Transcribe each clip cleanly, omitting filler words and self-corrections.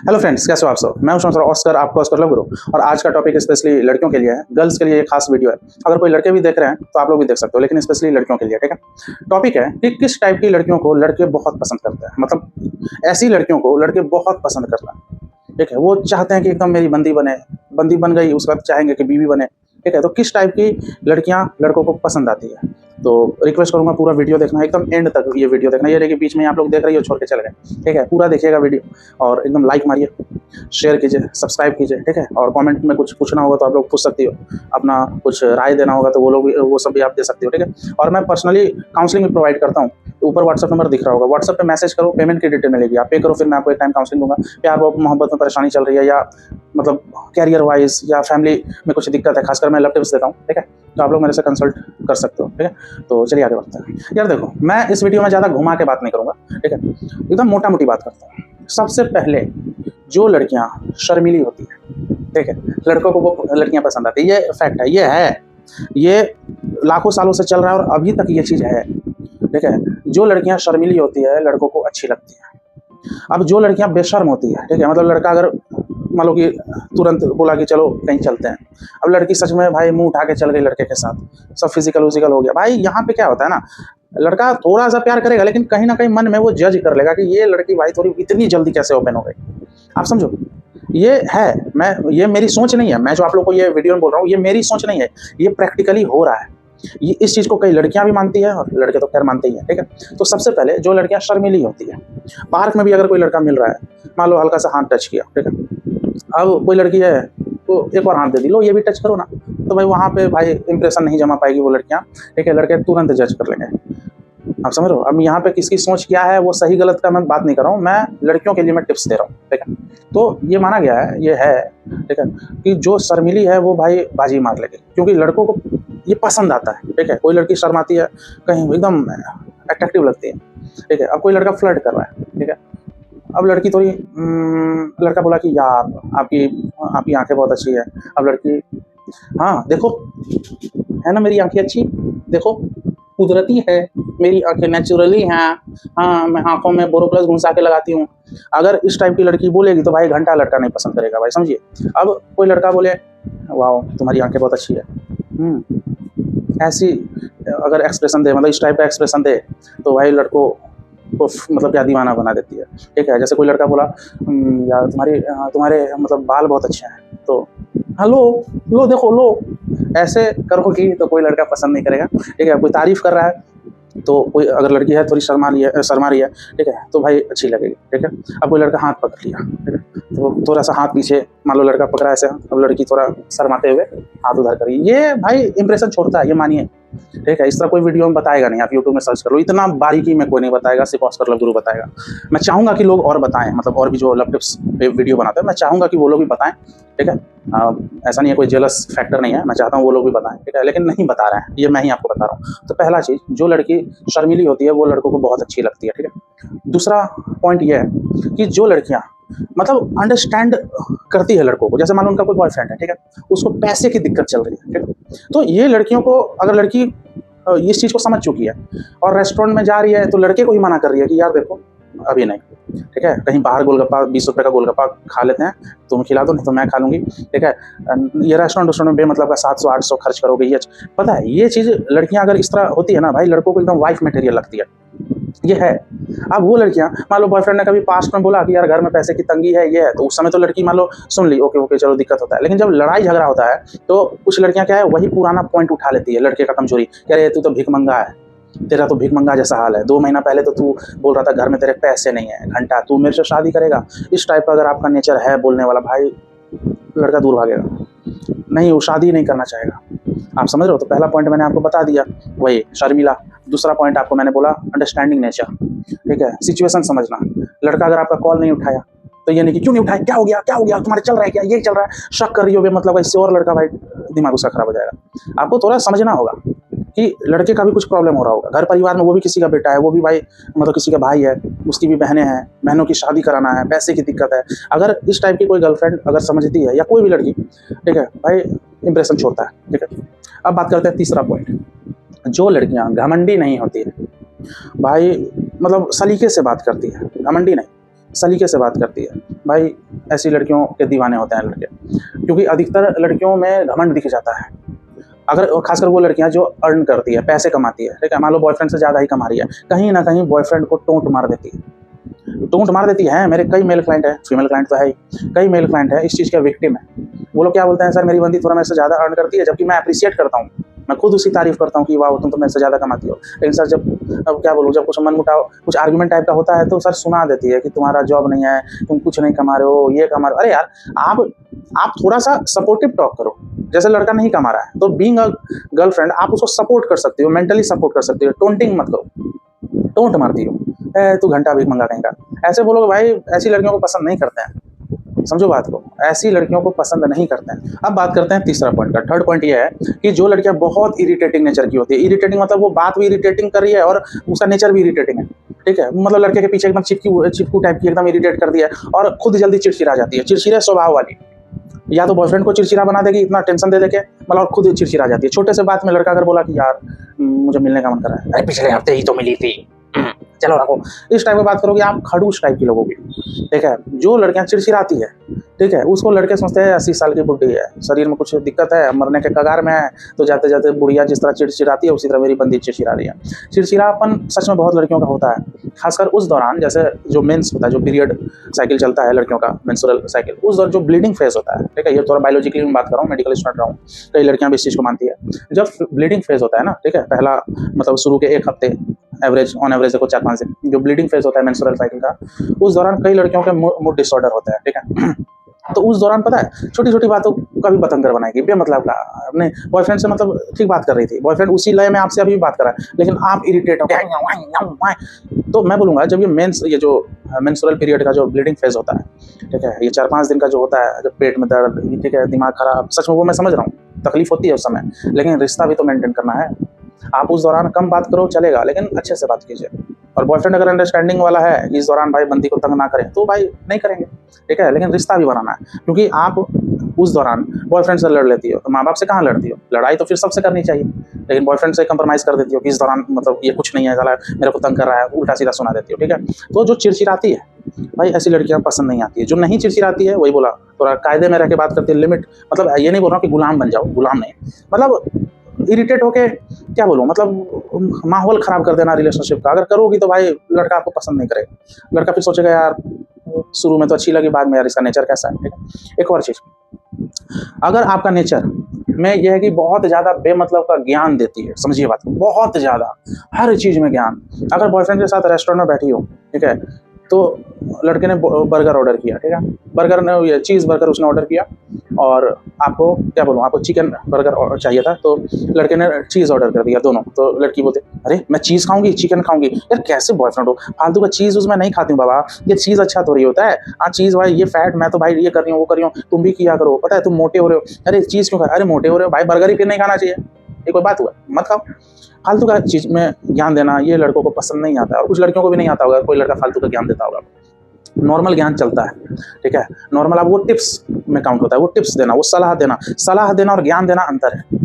Hello friends, कैसे हो आप सब। मैं हूं ऑस्कर, आपका ऑस्कर लव गुरु। और आज का टॉपिक स्पेशली लड़कियों के लिए है, गर्ल्स के लिए एक खास वीडियो है। अगर कोई लड़के भी देख रहे हैं तो आप लोग भी देख सकते हो, लेकिन स्पेशली लड़कियों के लिए। ठीक है, टॉपिक है कि किस टाइप की लड़कियों को लड़के बहुत पसंद करते हैं। मतलब ऐसी लड़कियों को लड़के बहुत पसंद करते हैं। ठीक है, वो चाहते हैं कि एकदम मेरी बंदी बने, बंदी बन गई उसके बाद चाहेंगे कि बीवी बने। ठीक है, तो किस टाइप की लड़कियां लड़कों को पसंद आती है। तो रिक्वेस्ट करूंगा पूरा वीडियो देखना, एकदम एंड तक ये वीडियो देखना। ये देखिए बीच में आप लोग देख रही हो छोड़ के चले गए। ठीक है, पूरा देखिएगा वीडियो और एकदम लाइक मारिए, शेयर कीजिए, सब्सक्राइब कीजिए। ठीक है, और कमेंट में कुछ पूछना होगा तो आप लोग पूछ सकती हो, अपना कुछ राय देना होगा तो वो सब भी आप दे सकती हो। ठीक है, और मैं पर्सनली काउंसलिंग भी प्रोवाइड करता हूँ। ऊपर व्हाट्सअप नंबर दिख रहा होगा, व्हाट्सअप पे मैसेज करो, पेमेंट की डिटेल मिलेगी, आप पे करो, फिर मैं आपको एक टाइम काउंसलिंग दूंगा। प्यार मोहब्बत में परेशानी चल रही है या मतलब कैरियर वाइज या फैमिली में कुछ दिक्कत है, खासकर मैं लव टिप्स देता हूँ। ठीक है, तो आप लोग मेरे से कंसल्ट कर सकते हो। ठीक है, तो चलिए आगे बढ़ते हैं। यार देखो, मैं इस वीडियो में ज़्यादा घुमा के बात नहीं करूँगा। ठीक है, एकदम मोटा मोटी बात करता हूँ। सबसे पहले जो लड़कियाँ शर्मीली होती हैं, ठीक है, लड़कों को वो लड़कियाँ पसंद आती है, ये फैक्ट है, ये लाखों सालों से चल रहा है और अभी तक ये चीज़ है। ठीक है, जो लड़कियां शर्मीली होती है लड़कों को अच्छी लगती है। अब जो लड़कियां बेशर्म होती है, ठीक है, मतलब लड़का अगर मान लो कि तुरंत बोला कि चलो कहीं चलते हैं, अब लड़की सच में भाई मुंह उठा के चल गई लड़के के साथ, सब फिजिकल हो गया। भाई यहाँ पे क्या होता है ना, लड़का थोड़ा सा प्यार करेगा लेकिन कहीं ना कहीं मन में वो जज कर लेगा कि ये लड़की भाई थोड़ी इतनी जल्दी कैसे ओपन हो गई। आप समझो, ये है, ये मेरी सोच नहीं है। मैं जो आप लोग को ये वीडियो में बोल रहा हूँ ये मेरी सोच नहीं है, ये प्रैक्टिकली हो रहा है। ये इस चीज़ को कई लड़कियां भी मानती है और लड़के तो खैर मानते ही हैं। ठीक है, तो सबसे पहले जो लड़कियां शर्मीली होती है, पार्क में भी अगर कोई लड़का मिल रहा है, मान लो हल्का सा हाथ टच किया, ठीक है, अब कोई लड़की है तो एक और हाथ दे दी, लो ये भी टच करो ना, तो भाई वहाँ पे भाई इंप्रेशन नहीं जमा पाएगी वो लड़कियाँ। ठीक है, लड़के तुरंत जज कर लेंगे। आप समझ रहे हो। अब यहाँ पे किसकी सोच क्या है, वो सही गलत का मैं बात नहीं कर रहा हूँ, मैं लड़कियों के लिए मैं टिप्स दे रहा हूँ। ठीक है, तो ये माना गया है, ये है, ठीक है, कि जो शर्मीली है वो भाई बाजी मार लेगी, क्योंकि लड़कों को ये पसंद आता है। ठीक है, कोई लड़की शर्माती है, कहीं एकदम अट्रैक्टिव लगती है। ठीक है, अब कोई लड़का फ्लर्ट कर रहा है, ठीक है, अब लड़की थोड़ी लड़का बोला कि यार आपकी आंखें बहुत अच्छी है। अब लड़की, हाँ देखो, है ना मेरी आंखें अच्छी, देखो कुदरती है, मेरी आंखें नेचुरली हैं, हाँ मैं आंखों में बोरोप्लस घुसा के लगाती हूँ। अगर इस टाइप की लड़की बोलेगी तो भाई घंटा लड़का नहीं पसंद करेगा भाई, समझिए। अब कोई लड़का बोले वाह तुम्हारी आंखें बहुत अच्छी है, ऐसी अगर एक्सप्रेशन दे, मतलब इस टाइप का एक्सप्रेशन दे, तो भाई लड़कों को मतलब क्या दीवाना बना देती है। ठीक है, जैसे कोई लड़का बोला यार तुम्हारे मतलब बाल बहुत अच्छे हैं, तो हाँ लो देखो लो, ऐसे करोगी तो कोई लड़का पसंद नहीं करेगा। ठीक है, कोई तारीफ कर रहा है तो कोई अगर लड़की है थोड़ी शर्मा रही है, ठीक है, तो भाई अच्छी लगेगी। ठीक है, अब कोई लड़का हाथ पकड़ लिया, ठीक है, तो थोड़ा सा हाथ पीछे, मान लो लड़का पकड़ा ऐसे, अब लड़की थोड़ा शर्माते हुए हाथ उधर करी, ये भाई इंप्रेशन छोड़ता है, ये मानिए। ठीक है, इस तरह कोई वीडियो में बताएगा नहीं, आप यूट्यूब में सर्च कर लो, इतना बारीकी में कोई नहीं बताएगा, सिर्फ ऑस्कर लव गुरु बताएगा। मैं चाहूँगा कि लोग और बताएं, मतलब और भी जो लव टिप्स पे वीडियो बनाते हैं, मैं चाहूँगा कि वो लोग भी बताएं। ठीक है, ऐसा नहीं है, कोई जेलस फैक्टर नहीं है, मैं चाहता हूँ वो लोग भी बताएं। ठीक है, लेकिन नहीं बता रहे हैं, ये मैं ही आपको बता रहा हूँ। तो पहला चीज़, जो लड़की शर्मीली होती है वो लड़कों को बहुत अच्छी लगती है। ठीक है, दूसरा पॉइंट ये है कि जो लड़कियाँ मतलब अंडरस्टैंड करती है लड़कों को, जैसे मान लो उनका कोई बॉयफ्रेंड है, ठीक है, उसको पैसे की दिक्कत चल रही है, ठीक है, तो ये लड़कियों को, अगर लड़की इस चीज़ को समझ चुकी है और रेस्टोरेंट में जा रही है तो लड़के को ही मना कर रही है कि यार देखो अभी नहीं, ठीक है, कहीं बाहर गोलगप्पा 20 रुपये का गोलगप्पा खा लेते हैं, तुम खिला दो नहीं तो मैं खा लूँगी। ठीक है, ये रेस्टोरेंट में बेमतलब का 700-800 खर्च करोगे, ये पता है। ये चीज़ लड़कियां अगर इस तरह होती है ना भाई, लड़कों को एकदम वाइफ मटेरियल लगती है, ये है। अब वो लड़कियां, मान लो बॉयफ्रेंड ने कभी पास्ट में बोला कि यार घर में पैसे की तंगी है, ये है, तो उस समय तो लड़की मान लो सुन ली, ओके चलो दिक्कत होता है। लेकिन जब लड़ाई झगड़ा होता है तो कुछ लड़कियां क्या है, वही पुराना पॉइंट उठा लेती है, लड़के का कमजोरी, कह रहे तू तो भीख मंगा है, तेरा तो भीख मंगा जैसा हाल है, 2 महीना पहले तो तू बोल रहा था घर में तेरे पैसे नहीं है, घंटा तू मेरे से शादी करेगा। इस टाइप का अगर आपका नेचर है बोलने वाला, भाई लड़का दूर भागेगा, नहीं वो शादी नहीं करना चाहेगा। आप समझ रहे हो। तो पहला पॉइंट मैंने आपको बता दिया, वही शर्मिला। दूसरा पॉइंट आपको मैंने बोला अंडरस्टैंडिंग नेचर। ठीक है, सिचुएशन समझना। लड़का अगर आपका कॉल नहीं उठाया तो ये नहीं कि क्यों नहीं उठाया, क्या हो गया तुम्हारे चल रहा है क्या, ये चल रहा है, शक कर रही हो मतलब इससे, और लड़का भाई दिमाग उसका खराब हो जाएगा। आपको थोड़ा समझना होगा कि लड़के का भी कुछ प्रॉब्लम हो रहा होगा घर परिवार में, वो भी किसी का बेटा है, वो भी भाई मतलब किसी का भाई है, उसकी भी बहनें हैं, बहनों की शादी कराना है, पैसे की दिक्कत है। अगर इस टाइप की कोई गर्लफ्रेंड अगर समझती है या कोई भी लड़की, ठीक है भाई, इंप्रेशन छोड़ता है। ठीक है, अब बात करते हैं तीसरा पॉइंट, जो लड़कियां घमंडी नहीं होती है भाई, मतलब सलीके से बात करती है, घमंडी नहीं, सलीके से बात करती है, भाई ऐसी लड़कियों के दीवाने होते हैं लड़के, क्योंकि अधिकतर लड़कियों में घमंड दिख जाता है। अगर खासकर वो लड़कियां जो अर्न करती है, पैसे कमाती है, ठीक है, मान लो बॉयफ्रेंड से ज़्यादा ही कमा रही है, कहीं ना कहीं बॉयफ्रेंड को टोंट मार देती है। टोंट मार देती है। मेरे कई मेल क्लाइंट है, फीमेल क्लाइंट तो है ही, कई मेल क्लाइंट है इस चीज़ के विक्टिम है। वो लोग क्या बोलते हैं, सर मेरी बंदी थोड़ा मेरे से ज़्यादा अर्न करती है, जबकि मैं अप्रिशिएट करता हूँ, मैं खुद उसकी तारीफ करता हूँ कि वाह तुम तो मेरे से ज़्यादा कमाती हो, लेकिन सर जब अब क्या बोलूँ, जब कुछ मनमुटाव, कुछ आर्गुमेंट टाइप का होता है तो सर सुना देती है कि तुम्हारा जॉब नहीं है, तुम कुछ नहीं कमा रहे हो, ये कमा रहे हो। अरे यार, आप थोड़ा सा सपोर्टिव टॉक करो। जैसे लड़का नहीं कमा रहा है तो बीइंग अ गर्लफ्रेंड आप उसको सपोर्ट कर सकती हो, मेंटली सपोर्ट कर सकती हो, टोंटिंग मत करो। टोंट मारती हो, तू घंटा भीख मंगा कहेगा, ऐसे बोलोगे भाई ऐसी लड़कियों को पसंद नहीं करते हैं। समझो बात को, ऐसी लड़कियों को पसंद नहीं करते हैं। अब बात करते हैं तीसरा पॉइंट का। थर्ड पॉइंट ये है कि जो लड़कियां बहुत इरिटेटिंग नेचर की होती है, इरिटेटिंग मतलब वो बात भी इरिटेटिंग कर रही है और उसका नेचर भी इरिटेटिंग है, ठीक है, मतलब लड़के के पीछे एकदम चिपकू टाइप की एकदम इरिटेट कर दिया है और खुद जल्दी चिड़चिड़ा जाती है, चिड़चिड़े स्वभाव वाली। या तो बॉयफ्रेंड को चिड़चिड़ा बना देगी इतना टेंशन दे देके, मतलब खुद चिड़चिड़ा जाती है। छोटे से बात में लड़का अगर बोला कि यार मुझे मिलने का मन कर रहा है, अरे पिछले हफ्ते ही तो मिली थी, चलो रखो, इस टाइप की बात करोगे आप खड़ूस टाइप की लोगों की, ठीक है। जो लड़कियां चिड़चिड़ाती है, ठीक है, उसको लड़के समझते हैं 80 साल की बुढ़ी है, शरीर में कुछ दिक्कत है, मरने के कगार में है, तो जाते जाते बुढ़िया जिस तरह चिड़चिड़ाती है उसी तरह मेरी बंदी चिड़चिड़ा रही है। चिड़चिड़ापन सच में बहुत लड़कियों का होता है, खासकर उस दौरान जैसे जो मेंस होता है, जो पीरियड साइकिल चलता है लड़कियों का, मेंस्ट्रुअल साइकिल, उस दौरान जो ब्लीडिंग फेज होता है, ठीक है, ये थोड़ा बायोलॉजिकली मैं बात कर रहा हूँ, मेडिकल स्टूडेंट रहा हूँ, कई लड़कियां भी इस चीज़ को मानती है। जब ब्लीडिंग फेज होता है ना, ठीक है, पहला मतलब शुरू के 1 हफ्ते, एवरेज ऑन एवरेज देखो 4-5 दिन, जो ब्लीडिंग फेज होता है मेंस्ट्रुअल साइकिल का, उस दौरान कई लड़कियों के मूड डिसऑर्डर होता है, ठीक है। तो उस दौरान पता है छोटी छोटी बातों का भी बतंगर बनाएगी, बेमतलब का। अपने बॉयफ्रेंड से मतलब ठीक बात कर रही थी, बॉयफ्रेंड उसी लय में आपसे अभी बात कर रहा है, लेकिन आप इरिटेट हो गए। तो मैं बोलूँगा जब ये जो मेंस्ट्रुअल पीरियड का जो ब्लीडिंग फेज होता है, ठीक है, ये 4-5 दिन का जो होता है, जब पेट में दर्द, ठीक है, दिमाग खराब, सच में वो मैं समझ रहा हूँ, तकलीफ होती है उस समय, लेकिन रिश्ता भी तो मेंटेन करना है। आप उस दौरान कम बात करो चलेगा, लेकिन अच्छे से बात कीजिए। और बॉयफ्रेंड अगर अंडरस्टैंडिंग वाला है इस दौरान भाई बंदी को तंग ना करें, तो भाई नहीं करेंगे, ठीक है, लेकिन रिश्ता भी बनाना है। क्योंकि आप उस दौरान बॉयफ्रेंड से लड़ लेती हो तो माँ बाप से कहाँ लड़ती हो, लड़ाई तो फिर सबसे करनी चाहिए, लेकिन बॉयफ्रेंड से कंप्रोमाइज़ कर देती हो कि इस दौरान मतलब ये कुछ नहीं है, साला मेरे को तंग कर रहा है, उल्टा सीधा सुना देती हो, ठीक है। तो जो चिड़चिड़ाती है भाई ऐसी लड़कियां पसंद नहीं आती है। जो नहीं चिड़चिड़ाती है, वही बोला, थोड़ा कायदे में रह के बात करती है, लिमिट, मतलब ये नहीं बोल रहा कि गुलाम बन जाओ, गुलाम नहीं, मतलब इरिटेट होके क्या बोलूँ, मतलब माहौल ख़राब कर देना रिलेशनशिप का। अगर करोगी तो भाई लड़का आपको पसंद नहीं करेगा, लड़का फिर सोचेगा यार शुरू में तो अच्छी लगी, बाद में यार इसका नेचर कैसा है, ठीक है। एक और चीज़, अगर आपका नेचर में यह है कि बहुत ज़्यादा बेमतलब का ज्ञान देती है, समझिए बात को, बहुत ज़्यादा हर चीज़ में ज्ञान। अगर बॉयफ्रेंड के साथ रेस्टोरेंट में बैठी हो, ठीक है, तो लड़के ने बर्गर ऑर्डर किया, ठीक है, बर्गर ने ये चीज़ बर्गर उसने ऑर्डर किया, और आपको क्या बोलूँ, आपको चिकन बर्गर चाहिए था, तो लड़के ने चीज़ ऑर्डर कर दिया दोनों। तो लड़की बोलती अरे मैं चीज़ खाऊंगी चिकन खाऊंगी, यार कैसे बॉयफ्रेंड हो, फालतू का चीज़ उसमें नहीं खाती हूँ बाबा, ये चीज़ अच्छा थोड़ी होता है, हाँ चीज़ भाई ये फैट, मैं तो भाई ये कर रही हूँ वो कर रही हूँ, तुम भी किया करो, पता है तुम मोटे हो रहे हो, अरे चीज़ क्यों खा, अरे मोटे हो रहे हो भाई, बर्गर ही फिर नहीं खाना चाहिए, ये कोई बात हुआ, मत खाओ। फालतू का चीज़ में ज्ञान देना ये लड़कों को पसंद नहीं आता, और कुछ लड़कियों को भी नहीं आता होगा, कोई लड़का फालतू का ज्ञान देता होगा। नॉर्मल ज्ञान चलता है, ठीक है, नॉर्मल अब वो टिप्स में काउंट होता है, वो टिप्स देना, वो सलाह देना और ज्ञान देना अंतर है।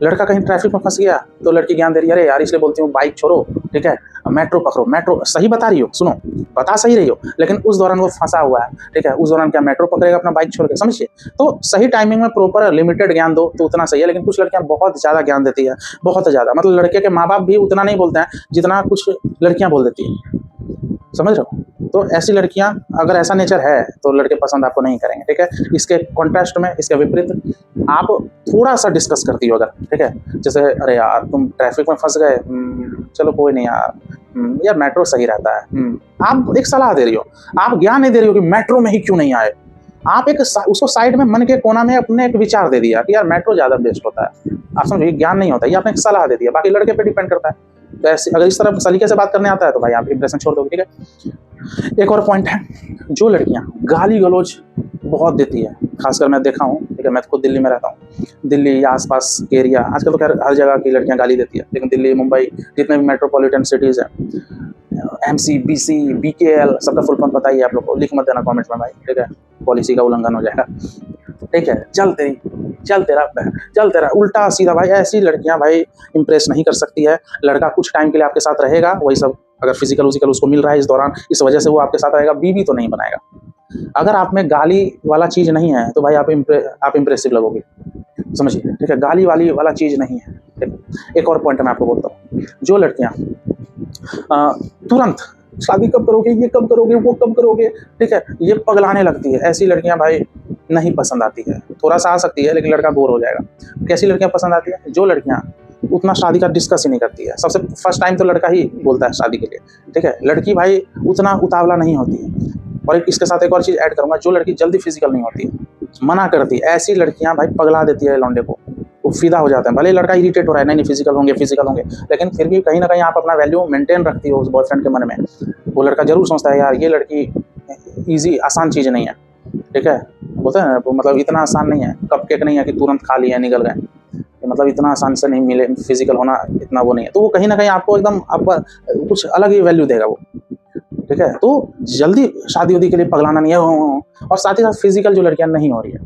लड़का कहीं ट्रैफिक में फंस गया तो लड़की ज्ञान दे रही है, अरे यार इसलिए बोलती हूँ बाइक छोड़ो, ठीक है, मेट्रो पकड़ो, मेट्रो सही बता रही हो, सुनो बता सही रही हो, लेकिन उस दौरान वो फंसा हुआ है, ठीक है, उस दौरान क्या मेट्रो पकड़ेगा अपना बाइक छोड़ के, समझिए। तो सही टाइमिंग में प्रॉपर लिमिटेड ज्ञान दो तो उतना सही है, लेकिन कुछ लड़कियां बहुत ज़्यादा ज्ञान देती है, बहुत ज़्यादा, मतलब लड़के के माँ बाप भी उतना नहीं बोलते हैं जितना कुछ लड़कियाँ बोल देती हैं, समझ रहे हो। तो ऐसी लड़कियां, अगर ऐसा नेचर है तो लड़के पसंद आपको नहीं करेंगे, ठीक है। इसके कॉन्ट्रास्ट में, इसके विपरीत आप थोड़ा सा डिस्कस करती हो अगर, ठीक है, जैसे अरे यार तुम ट्रैफिक में फंस गए, चलो कोई नहीं यार, यार मेट्रो सही रहता है, आप एक सलाह दे रही हो, आप ज्ञान नहीं दे रही हो कि मेट्रो में ही क्यों नहीं आए, आप एक उसको साइड में मन के कोना में अपने एक विचार दे दिया कि यार मेट्रो ज़्यादा बेस्ट होता है। आप समझिए ज्ञान नहीं होता, ये आपने एक सलाह दे दिया, बाकी लड़के पे डिपेंड करता है। तो ऐसे अगर इस तरह सलीके से बात करने आता है तो भाई आप इंप्रेशन छोड़ दोगे, ठीक है। एक और पॉइंट है, जो लड़कियां गाली गलौज बहुत देती है, खासकर मैं देखा हूँ, ठीक है, मैं तो खुद दिल्ली में रहता हूँ, दिल्ली या आसपास के एरिया, आजकल तो खैर हर जगह की लड़कियां गाली देती है, लेकिन दिल्ली मुंबई जितने भी मेट्रोपॉलिटन सिटीज़ हैं, MC BC BKL सबका फुल फॉर्म पता ही है आप लोग को, लिख मत देना कमेंट्स में भाई, ठीक है, पॉलिसी का उल्लंघन हो जाएगा, ठीक है। चल तेरा उल्टा सीधा भाई, ऐसी लड़कियां भाई इंप्रेस नहीं कर सकती है। लड़का कुछ टाइम के लिए आपके साथ रहेगा, वही सब अगर फिजिकल उजिकल उसको मिल रहा है इस दौरान, इस वजह से वो आपके साथ रहेगा, बीवी तो नहीं बनाएगा। अगर आप में गाली वाला चीज़ नहीं है तो भाई आप इम्प्रेसिव लगोगे, समझिए, ठीक है। गाली वाली वाला चीज़ नहीं है, ठीक है। एक और पॉइंट मैं आपको बोलता हूँ, जो लड़कियाँ तुरंत शादी कब करोगे, ये कब करोगे, वो कब करोगे, ठीक है, ये पगलाने लगती है, ऐसी लड़कियां भाई नहीं पसंद आती है। थोड़ा सा आ सकती है लेकिन लड़का बोर हो जाएगा। कैसी लड़कियां पसंद आती है? जो लड़कियां उतना शादी का डिस्कस ही नहीं करती है। सबसे फर्स्ट टाइम तो लड़का ही बोलता है शादी के लिए, ठीक है। लड़की भाई उतना उतावला नहीं होती है। और इसके साथ एक और चीज़ ऐड करूंगा, जो लड़की जल्दी फिजिकल नहीं होती है, मना करती है, ऐसी लड़कियां भाई पगला देती है लौंडे को, वो फिदा हो जाते हैं। भले लड़का इरिटेट हो रहा है, नहीं फिजिकल होंगे, लेकिन फिर भी कहीं ना कहीं आप अपना वैल्यू मेंटेन रखती हो उस बॉयफ्रेंड के मन में। वो लड़का जरूर सोचता है यार ये लड़की ईजी आसान चीज़ नहीं है, ठीक है, बोलते हैं मतलब इतना आसान नहीं है, कपकेक नहीं है कि तुरंत खा लिए निकल गए, मतलब इतना आसान से नहीं मिले, फिजिकल होना इतना वो नहीं है। तो वो कहीं ना कहीं आपको एकदम आपका कुछ अलग ही वैल्यू देगा वो, ठीक है। तो जल्दी शादी उदी के लिए पगलाना नहीं है। और साथ ही साथ फिजिकल जो लड़कियां नहीं हो रही है,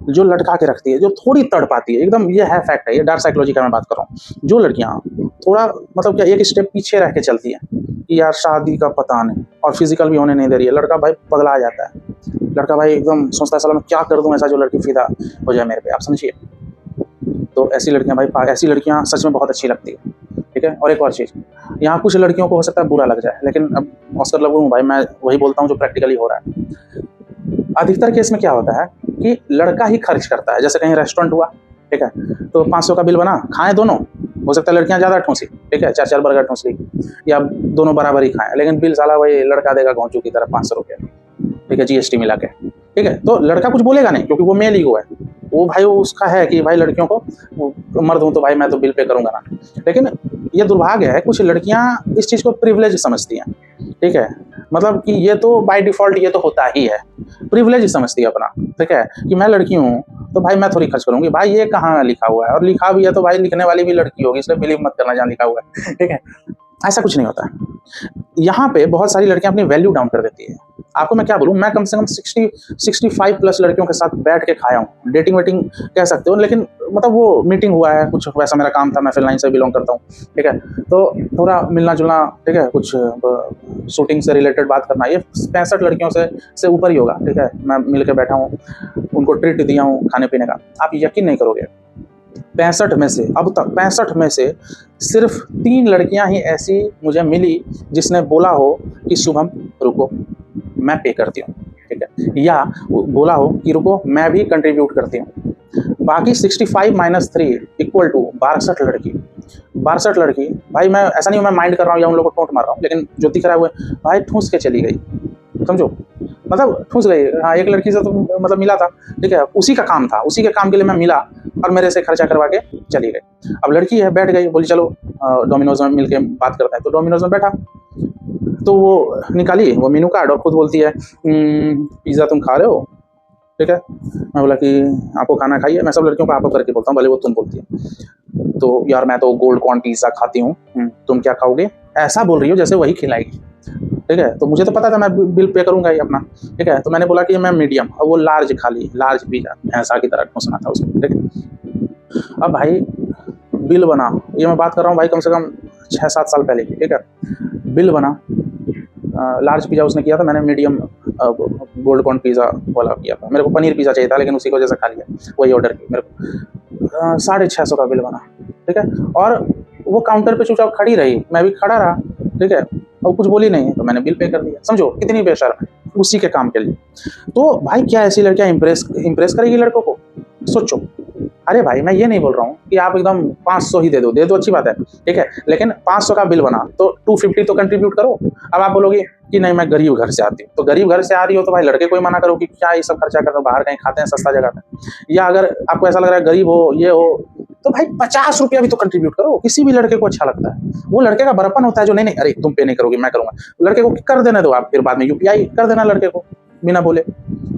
जो लटका के रखती है, जो थोड़ी तड़ पाती है, एकदम ये है फैक्ट है, ये डार्क साइकोलॉजी का मैं बात कर रहा हूँ। जो लड़कियां थोड़ा मतलब क्या एक स्टेप पीछे रह के चलती है कि यार शादी का पता नहीं, और फिजिकल भी होने नहीं दे रही है, लड़का भाई पगला जाता है। लड़का भाई एकदम सोचता है साला मैं क्या कर दूं ऐसा जो लड़की फिदा हो जाए मेरे पे, आप समझिए। तो ऐसी लड़कियां भाई, ऐसी लड़कियां सच में बहुत अच्छी लगती है, ठीक है। और एक और चीज़, यहाँ कुछ लड़कियों को हो सकता है बुरा लग जाए, लेकिन अब ऑस्कर लगू हूँ भाई, मैं वही बोलता हूँ जो प्रैक्टिकली हो रहा है। अधिकतर केस में क्या होता है कि लड़का ही खर्च करता है। जैसे कहीं रेस्टोरेंट हुआ, ठीक है, तो 500 का बिल बना, खाएं दोनों, हो सकता है लड़कियां ज़्यादा ठूंसी, ठीक है, 4-4 बर्गर ठूंस ली, या दोनों बराबर ही खाएं, लेकिन बिल साला वही लड़का देगा घोंचू की तरह 500 रुपये, ठीक है, GST मिला के, ठीक है। तो लड़का कुछ बोलेगा नहीं क्योंकि वो मेल ईगो है, वो भाई उसका है कि भाई लड़कियों को मर्द हूँ तो भाई मैं तो बिल पे करूँगा ना। लेकिन ये दुर्भाग्य है, कुछ लड़कियाँ इस चीज़ को प्रिविलेज समझती हैं, ठीक है, मतलब कि ये तो बाय डिफ़ॉल्ट ये तो होता ही है, प्रिविलेज समझती है अपना, ठीक है, कि मैं लड़की हूँ तो भाई मैं थोड़ी खर्च करूँगी। भाई ये कहाँ लिखा हुआ है? और लिखा भी है तो भाई लिखने वाली भी लड़की होगी, इसलिए बिलीव मत करना जहाँ लिखा हुआ है, ठीक है। ऐसा कुछ नहीं होता है। यहाँ पे बहुत सारी लड़कियां अपनी वैल्यू डाउन कर देती है। आपको मैं क्या बोलूँ, मैं कम से कम 65 प्लस लड़कियों के साथ बैठ के खाया हूँ, डेटिंग वेटिंग कह सकते हो, लेकिन मतलब वो मीटिंग हुआ है, कुछ वैसा मेरा काम था, मैं फिल्म लाइन से बिलोंग करता हूँ, ठीक है, तो थोड़ा मिलना जुलना, ठीक है, कुछ शूटिंग से रिलेटेड बात करना, ये 65 लड़कियों से ऊपर ही होगा, ठीक है। मैं मिल के बैठा हूँ, उनको ट्रीट दिया हूँ खाने पीने का। आप यकीन नहीं करोगे, 65 में से अब तक 65 में से सिर्फ 3 लड़कियां ही ऐसी मुझे मिली जिसने बोला हो कि शुभम रुको मैं पे करती हूँ, ठीक है, या बोला हो कि रुको मैं भी कंट्रीब्यूट करती हूँ। बाकी 65 - 3 इक्वल टू 62 लड़की, 62 लड़की भाई। मैं ऐसा नहीं मैं माइंड कर रहा हूँ या उन लोगों को टोंट मार रहा हूँ, लेकिन जो दिख रहा है वो भाई ठूस के चली गई, समझो, मतलब ठूस गई। हाँ, एक लड़की से तो मतलब मिला था, ठीक है, उसी का काम था, उसी के काम के लिए मैं मिला और मेरे से खर्चा करवा के चली गई। अब लड़की है, बैठ गई, बोली चलो डोमिनोज में मिलके बात करते हैं। तो डोमिनोज में बैठा तो वो निकाली वो मेनू कार्ड और खुद बोलती है पिज़्ज़ा तुम खा रहे हो, ठीक है। मैं बोला कि आपको खाना खाइए, मैं सब लड़कियों को आप करके बोलता हूँ, भले वो तुम बोलती है। तो यार मैं तो गोल्ड कॉर्न पिज़्ज़ा खाती हूँ, तुम क्या खाओगे, ऐसा बोल रही हो जैसे वही खिलाएगी, ठीक है। तो मुझे तो पता था मैं बिल पे करूंगा ही अपना, ठीक है। तो मैंने बोला कि मैं मीडियम, और वो लार्ज खा ली, लार्ज पिज़्ज़ा भैंसा की तरह ठूसना था उसको, ठीक है। अब भाई बिल बना, ये मैं बात कर रहा हूँ भाई कम से कम 6-7 साल पहले की, ठीक है। बिल बना, लार्ज पिज़्ज़ा उसने किया था, मैंने मीडियम गोल्ड कॉर्न पिज़्ज़ा वाला किया था। मेरे को पनीर पिज़्ज़ा चाहिए था, लेकिन उसी की वजह से खा लिया, वही ऑर्डर किया। मेरे को 650 का बिल बना, ठीक है। और वो काउंटर पे चुपचाप खड़ी रही, मैं भी खड़ा रहा, ठीक है, और कुछ बोली नहीं, तो मैंने बिल पे कर दिया। समझो कितनी बेशर्म है, उसी के काम के लिए। तो भाई क्या ऐसी लड़कियां इम्प्रेस करेगी लड़कों को? सोचो। अरे भाई मैं ये नहीं बोल रहा हूँ कि आप एकदम 500 ही दे दो अच्छी बात है, ठीक है, लेकिन 500 का बिल बना तो 250 तो कंट्रीब्यूट करो। अब आप बोलोगे कि नहीं मैं गरीब घर से आती हूँ, तो गरीब घर से आ रही हो तो भाई लड़के को ही मना करो कि क्या ये सब खर्चा कर रहे हो, बाहर कहीं खाते हैं सस्ता जगह पे। या अगर आपको ऐसा लग रहा है गरीब हो ये हो, तो भाई 50 रुपया भी तो कंट्रीब्यूट करो, किसी भी लड़के को अच्छा लगता है। वो लड़के का बड़प्पन होता है जो नहीं अरे तुम पे नहीं करोगे मैं करूंगा, लड़के को कर देना दो आप, फिर बाद में UPI कर देना लड़के को बिना बोले।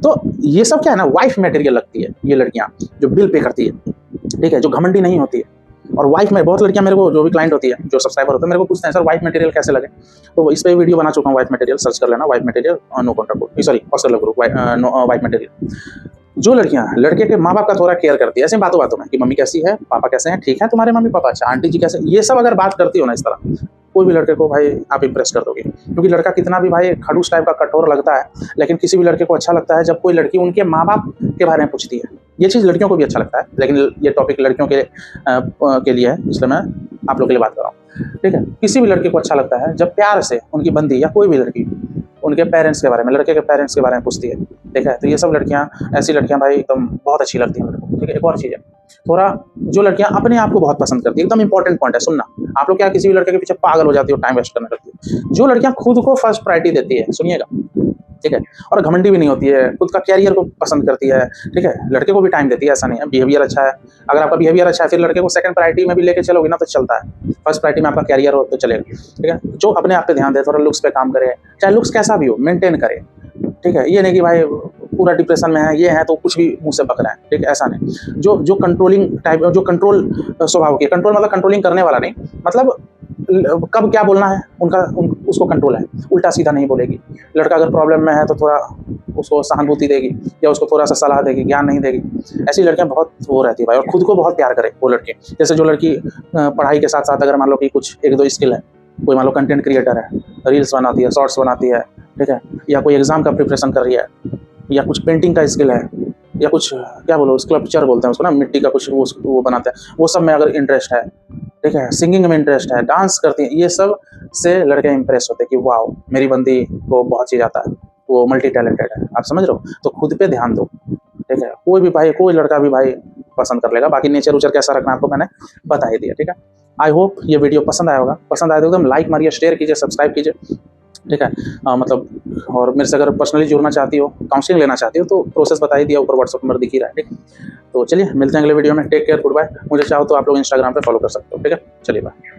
तो ये सब क्या है ना, वाइफ मटेरियल लगती है ये लड़कियां जो बिल पे करती है, ठीक है, जो घमंडी नहीं होती है। और वाइफ में बहुत लड़कियां मेरे को जो भी क्लाइंट होती है, जो सब्सक्राइबर होते हैं, मेरे को पूछते हैं सर वाइफ मटेरियल कैसे लगे। तो इस पे वीडियो बना चुका हूँ, वाइफ मटेरियल सर्च कर लेना, wife material no contract, sorry Oscar love group wife material. जो लड़कियां लड़के के माँ बाप का थोड़ा केयर करती है, ऐसे बातों में कि मम्मी कैसी है, पापा कैसे हैं, ठीक है तुम्हारे मम्मी पापा, अच्छा आंटी जी कैसे, ये सब अगर बात करती हो ना इस तरह, कोई भी लड़के को भाई आप इंप्रेस कर दोगे, क्योंकि लड़का कितना भी भाई खड़ूस टाइप का कठोर लगता है, लेकिन किसी भी लड़के को अच्छा लगता है जब कोई लड़की उनके माँ बाप के बारे में पूछती है। ये चीज़ लड़कियों को भी अच्छा लगता है, लेकिन ये टॉपिक लड़कियों के लिए है, इसलिए मैं आप लोग के लिए बात कर रहा हूँ, ठीक है। किसी भी लड़के को अच्छा लगता है जब प्यार से उनकी बंदी या कोई भी लड़की उनके पेरेंट्स के बारे में, लड़के के पेरेंट्स के बारे में पूछती है, ठीक है। तो ये सब लड़कियां, ऐसी लड़कियां भाई एकदम बहुत अच्छी लगती हैं मेरे को, ठीक है। एक और चीज़ है, थोड़ा जो लड़कियां अपने आप को बहुत पसंद करती है, एकदम इंपॉर्टेंट पॉइंट है, सुनना। आप लोग क्या किसी भी लड़के के पीछे पागल हो जाती हो, टाइम वेस्ट करने लगती है। जो लड़कियां खुद को फर्स्ट प्रायोरिटी देती है, सुनिएगा, ठीक है, और घमंडी भी नहीं होती है, खुद का कैरियर को पसंद करती है, ठीक है, लड़के को भी टाइम देती है, ऐसा नहीं है। बिहेवियर अच्छा है, अगर आपका बिहेवियर अच्छा है फिर लड़के को सेकंड प्रायोरिटी में भी लेके चलोगे ना तो चलता है। फर्स्ट प्रायोरिटी में आपका कैरियर हो तो चलेगा, ठीक है। जो अपने आप पे ध्यान दे, थोड़ा लुक्स पे काम करे, चाहे लुक्स कैसा भी हो मेंटेन करे, ठीक है। ये नहीं कि भाई पूरा डिप्रेशन में है, ये है तो कुछ भी मुंह से बक रहा है, ठीक है, ऐसा नहीं। जो कंट्रोलिंग टाइप, जो कंट्रोल स्वभाव की, कंट्रोल मतलब कंट्रोलिंग करने वाला नहीं, मतलब कब क्या बोलना है उसको कंट्रोल है, उल्टा सीधा नहीं बोलेगी। लड़का अगर प्रॉब्लम में है तो थोड़ा उसको सहानुभूति देगी या उसको थोड़ा सा सलाह देगी, ज्ञान नहीं देगी। ऐसी लड़कियां बहुत वो रहती है भाई, और खुद को बहुत प्यार करे वो लड़की। जैसे जो लड़की पढ़ाई के साथ साथ अगर मान लो कि कुछ एक दो स्किल है, कोई मान लो कंटेंट क्रिएटर है, रील्स बनाती है, शॉर्ट्स बनाती है, ठीक है, या कोई एग्जाम का प्रिपरेशन कर रही है, या कुछ पेंटिंग का स्किल है, या कुछ क्या बोलो स्कल्पचर बोलते हैं उसको ना, मिट्टी का कुछ वो बनाते हैं, वो सब में अगर इंटरेस्ट है, ठीक है, सिंगिंग में इंटरेस्ट है, डांस करती है, ये सब से लड़के इंप्रेस होते हैं कि वाह मेरी बंदी को बहुत चीज़ आता है, वो मल्टी टैलेंटेड है। आप समझ रहे हो? तो खुद पे ध्यान दो, ठीक है। कोई भी भाई, कोई लड़का भी भाई पसंद कर लेगा। बाकी नेचर उचर कैसा रखना आपको मैंने बता ही दिया, ठीक है। आई होप ये वीडियो पसंद आया होगा। पसंद आया तो एकदम लाइक मारिए, शेयर कीजिए, सब्सक्राइब कीजिए, ठीक है। मतलब और मेरे से अगर पर्सनली जुड़ना चाहती हो, काउंसलिंग लेना चाहती हो तो प्रोसेस बता ही दिया, ऊपर व्हाट्सएप नंबर दिख ही रहा है, ठीक है। तो चलिए मिलते हैं अगले वीडियो में। Take care, good bye. मुझे चाहो तो आप लोग इंस्टाग्राम पे फॉलो कर सकते हो, ठीक है। चलिए बाय।